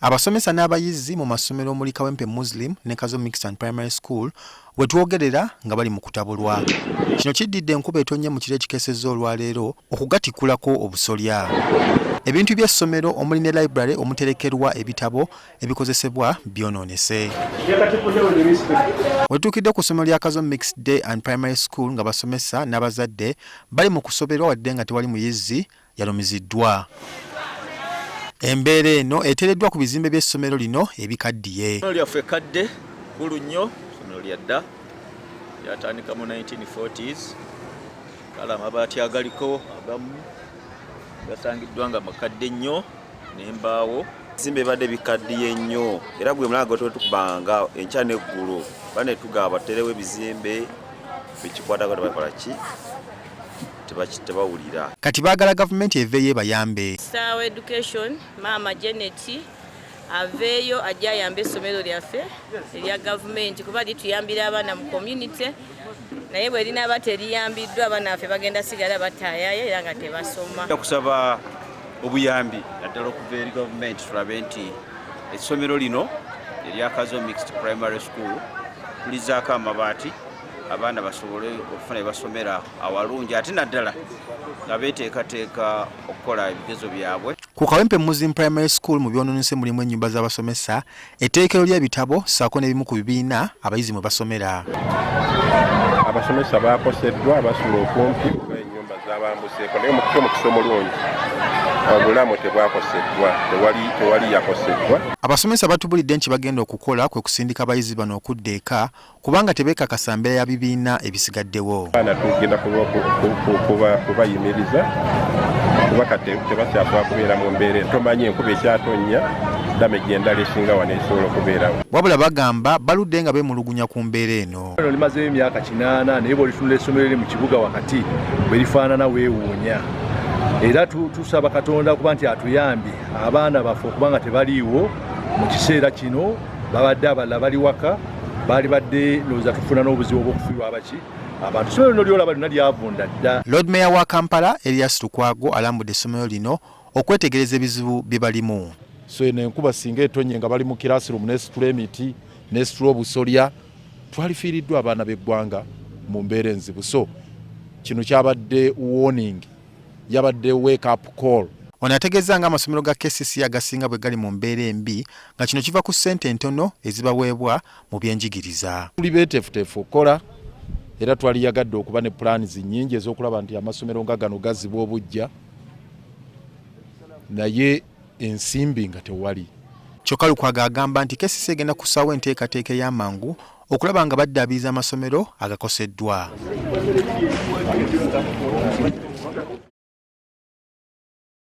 Abasomesa n'abayizi mu masomero muri Kawempe Moslem ne Kazo Mixed and Primary School wetwogerera nga bali mu kutabulwa. Kino kiddidde enkuba etonye mu kiro ekikeesezza olwaleero okutikkulwako obusolya. Ebintu by'essomero omuli ne library omuterekerwa ebitabo ebikozesebwa byonoonese. Wetuukidde ku ssomero lya Kazo Mixed and Primary School nga basomesa n'abazadde bali mu kusoberwa wadde nga tewali muyizi yalumiziddwa. Embeera eno eteereddwa ku bizimbe by'essomero lino ebikaddiye. Essomero lyaffe kadde kkulu nnyo, essomero lya dda lyatandika mu 1940s. Kale amabaati agaliko agamu gasangiddwa nga makadde nnyo n'embaawo. Ebizimbe bibadde bikaddiye nnyo era gwe mulanga tukubanga enkya n'eggulu bane tugaba baterewo ebizimbe bikikwatako tebakola ki tebawulira. Kati baagala gavumenti eveeyo ebayambe. Sawa education Maama Janet aveeyo ajja ayambe essomero lyaffe erya gavumenti kuba lituyambira abaana mu community naye bwe linaaba teriyambiddwa abaana baffe bagenda sigala bataayayo era nga tebasoma. Kusaba obuyambi naddala okuva eri gavumenti tulabe nti essomero lino erya Kazo Mixed Primary School tulizaako amabaati abaana basobole okufuna ebasomera awalungi ate naddala nga beeteekateeka okukola ebigezo byabwe. Ku Kawempe Moslem Primary School mu byonoonese mulimu ennyumba z'abasomesa, etterekero ly'ebitabo ssaako n'ebimu ku bibiina abayizi mwe basomera. Abasomesa baakoseddwa basula okumpi kuba ennyumba z'abambuseeko naye omukisa omulungi obulamu tebwakoseddwa tewali yakoseddwa. Abasomesa batubulidde nti bagenda okukola kwe kusindika abayizi bano okudda eka kubanga tebeekakasa mbeera ya bibiina ebisigaddewo. Abaana tugenda kubayimiriza kuba kati tebakyasobola kubeera mu mbeera tomanyi enkuba ekyatonnya damage endala esinga wano esobola okubeerawo. Wabula bagamba baludde nga beemulugunya ku mbeera eno. Eno limazeyo emyaka 8 naye bw'olitunula essomero eri mu kibuga wakati bwe lifaanana weewuunya. Era tusaba Katonda kuba nti atuyambye abaana baffe okubanga tebaliiwo mu kiseera kino babadde abalala bali waka baali badde ndowooza tufuna n'obuzibu bw'okufiirwa abaki abantu. Essomero lino lyolaba lina lyavunda dda. Loodi meeya wa Kampala Erias Lukwago alambudde essomero lino okwetegereza ebizibu bye balimu. So eno enkuba singa etonye nga bali mu classroom nesitula emiti nesitula obusolya twalifiiriddwa abaana b'eggwanga mu mbeera enzibu. So kino kyabadde warning, yabadde wake up call. Ono ategeeza nga amasomero ga KCC agasinga bwe gali mu mbeera embi nga kino kiva ku ssente entono ezibaweebwa mu byenjigiriza. Tuli beeteefuteefu okukola era twaliyagadde okuba ne plans nnyingi ez'okulaba nti amasomero nga gano gazibwa obujja naye ensimbi nga tewali. Kyokka Lukwago agamba nti KCC egenda kussaawo enteekateeka ey'amangu okulaba nga baddaabiriza amasomero agakoseddwa.